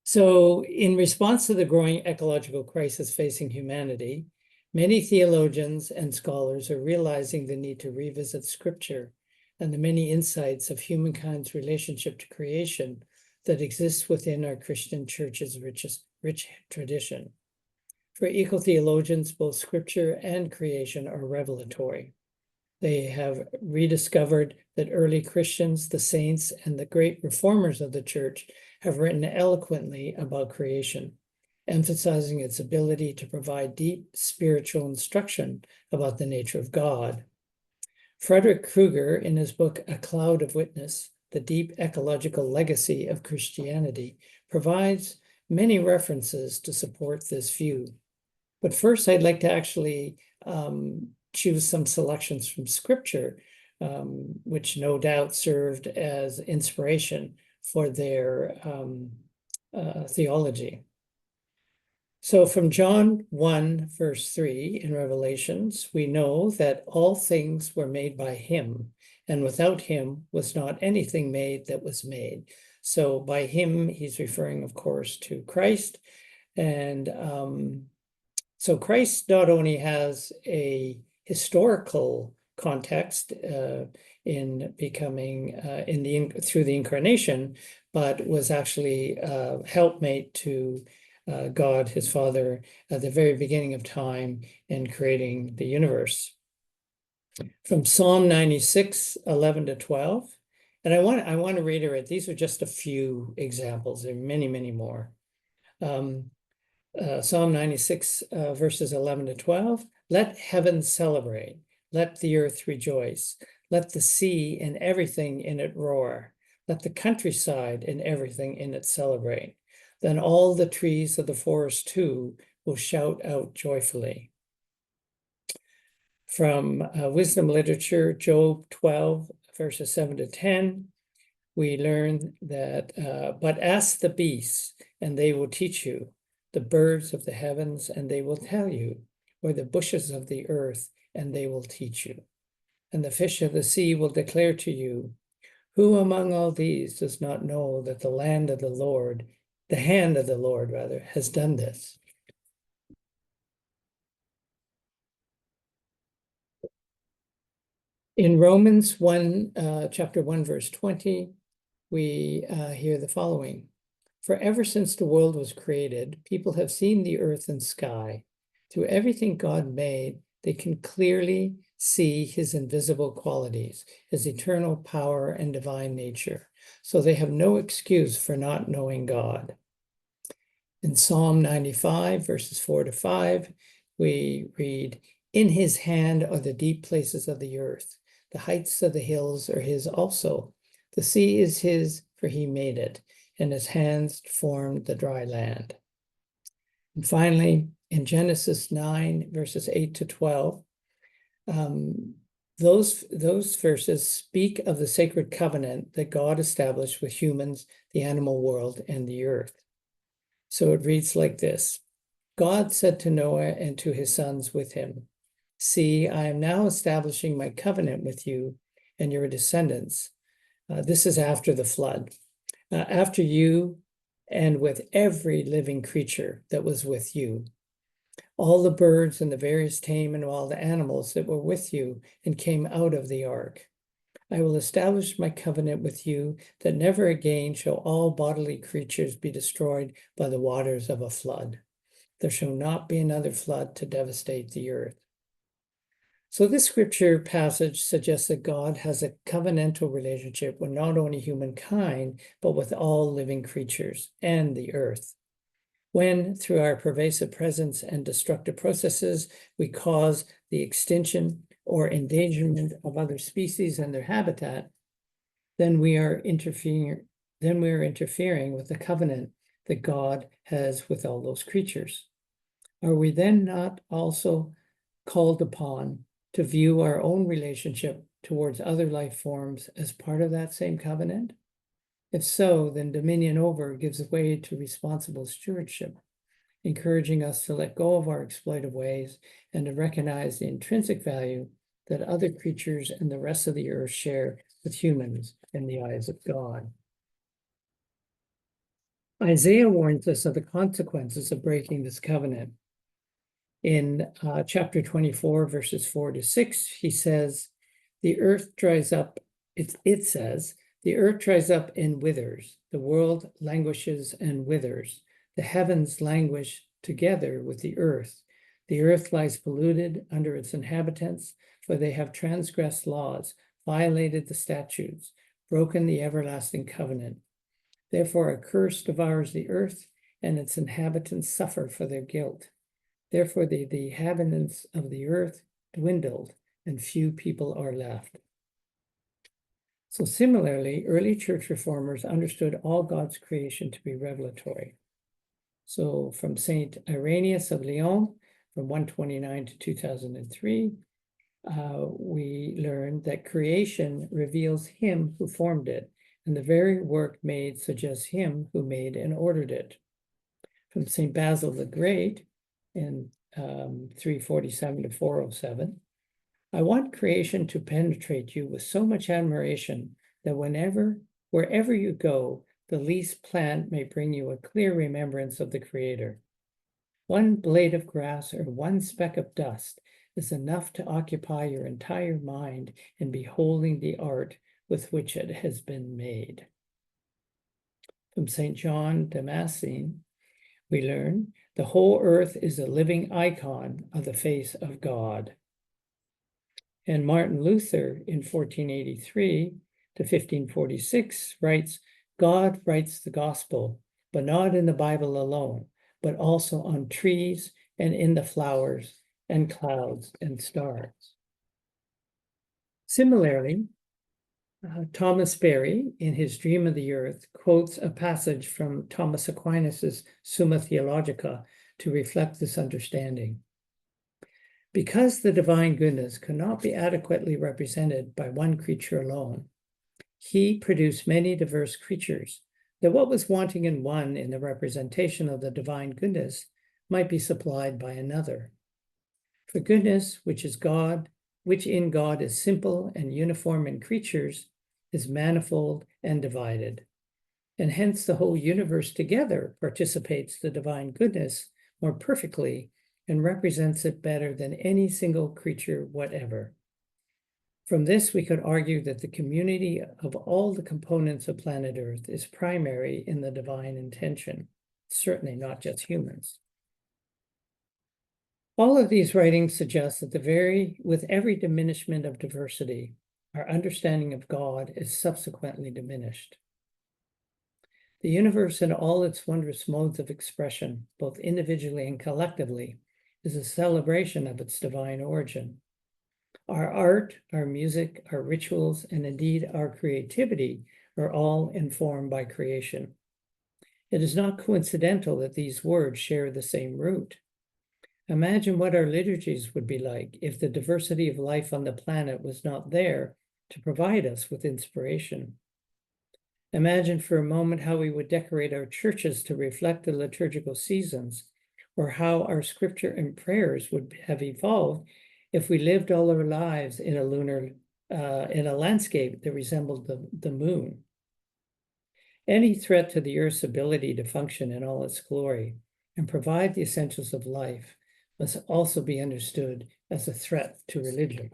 So, in response to the growing ecological crisis facing humanity, many theologians and scholars are realizing the need to revisit scripture and the many insights of humankind's relationship to creation that exists within our Christian church's rich tradition. For eco-theologians, both scripture and creation are revelatory. They have rediscovered that early Christians, the saints, and the great reformers of the church have written eloquently about creation, emphasizing its ability to provide deep spiritual instruction about the nature of God. Frederick Kruger, in his book, A Cloud of Witness, The Deep Ecological Legacy of Christianity, provides many references to support this view. But first, I'd like to actually choose some selections from scripture, which no doubt served as inspiration for their theology. So from John 1, verse 3 in Revelations, we know that all things were made by him, and without him was not anything made that was made. So by him, he's referring, of course, to Christ. And so Christ not only has a historical context in becoming through the incarnation, but was actually helpmate to God, his Father, at the very beginning of time in creating the universe. From Psalm 96, 11 to 12. And I want to reiterate, these are just a few examples. There are many, many more. Psalm 96, verses 11 to 12. Let heaven celebrate. Let the earth rejoice. Let the sea and everything in it roar. Let the countryside and everything in it celebrate. Then all the trees of the forest too will shout out joyfully. From wisdom literature, Job 12, verses 7 to 10, we learn that, but ask the beasts, and they will teach you, the birds of the heavens, and they will tell you, or the bushes of the earth, and they will teach you. And the fish of the sea will declare to you, who among all these does not know that the hand of the Lord rather, has done this? In Romans 1, chapter 1, verse 20, we hear the following. For ever since the world was created, people have seen the earth and sky. Through everything God made, they can clearly see his invisible qualities, his eternal power and divine nature. So they have no excuse for not knowing God. In Psalm 95, verses 4 to 5, we read, in his hand are the deep places of the earth. The heights of the hills are his also. The sea is his, for he made it, and his hands formed the dry land. And finally, in Genesis 9, verses 8 to 12, those verses speak of the sacred covenant that God established with humans, the animal world, and the earth. So it reads like this. God said to Noah and to his sons with him, see, I am now establishing my covenant with you and your descendants. This is after the flood. After you and with every living creature that was with you, all the birds and the various tame and wild animals that were with you and came out of the ark. I will establish my covenant with you that never again shall all bodily creatures be destroyed by the waters of a flood. There shall not be another flood to devastate the earth. So this scripture passage suggests that God has a covenantal relationship with not only humankind, but with all living creatures and the earth. When, through our pervasive presence and destructive processes, we cause the extinction or endangerment of other species and their habitat, then we are interfering with the covenant that God has with all those creatures. Are we then not also called upon to view our own relationship towards other life forms as part of that same covenant? If so, then dominion over gives way to responsible stewardship, encouraging us to let go of our exploitive ways and to recognize the intrinsic value that other creatures and the rest of the earth share with humans in the eyes of God. Isaiah warns us of the consequences of breaking this covenant. In chapter 24, verses 4-6, he says, the earth dries up, it says, the earth dries up and withers, the world languishes and withers, the heavens languish together with the earth lies polluted under its inhabitants, for they have transgressed laws, violated the statutes, broken the everlasting covenant. Therefore a curse devours the earth, and its inhabitants suffer for their guilt. Therefore the inhabitants of the earth dwindled, and few people are left. So similarly, early church reformers understood all God's creation to be revelatory. So from Saint Irenaeus of Lyon, from 129 to 2003, we learned that creation reveals him who formed it, and the very work made suggests him who made and ordered it. From Saint Basil the Great, in 347 to 407, I want creation to penetrate you with so much admiration that wherever you go, the least plant may bring you a clear remembrance of the Creator. One blade of grass or one speck of dust is enough to occupy your entire mind in beholding the art with which it has been made. From St. John Damascene, we learn the whole earth is a living icon of the face of God. And Martin Luther in 1483 to 1546 writes, God writes the gospel, but not in the Bible alone, but also on trees and in the flowers and clouds and stars. Similarly, Thomas Berry, in his Dream of the Earth, quotes a passage from Thomas Aquinas's Summa Theologica to reflect this understanding. Because the divine goodness cannot be adequately represented by one creature alone, he produced many diverse creatures, that what was wanting in one in the representation of the divine goodness might be supplied by another. For goodness, which in God is simple and uniform in creatures, is manifold and divided. And hence the whole universe together participates the divine goodness more perfectly and represents it better than any single creature whatever. From this, we could argue that the community of all the components of planet Earth is primary in the divine intention, certainly not just humans. All of these writings suggest that with every diminishment of diversity, our understanding of God is subsequently diminished. The universe in all its wondrous modes of expression, both individually and collectively, is a celebration of its divine origin. Our art, our music, our rituals, and indeed our creativity are all informed by creation. It is not coincidental that these words share the same root. Imagine what our liturgies would be like if the diversity of life on the planet was not there to provide us with inspiration. Imagine for a moment how we would decorate our churches to reflect the liturgical seasons, or how our scripture and prayers would have evolved if we lived all our lives in a landscape that resembled the moon. Any threat to the earth's ability to function in all its glory and provide the essentials of life must also be understood as a threat to religion.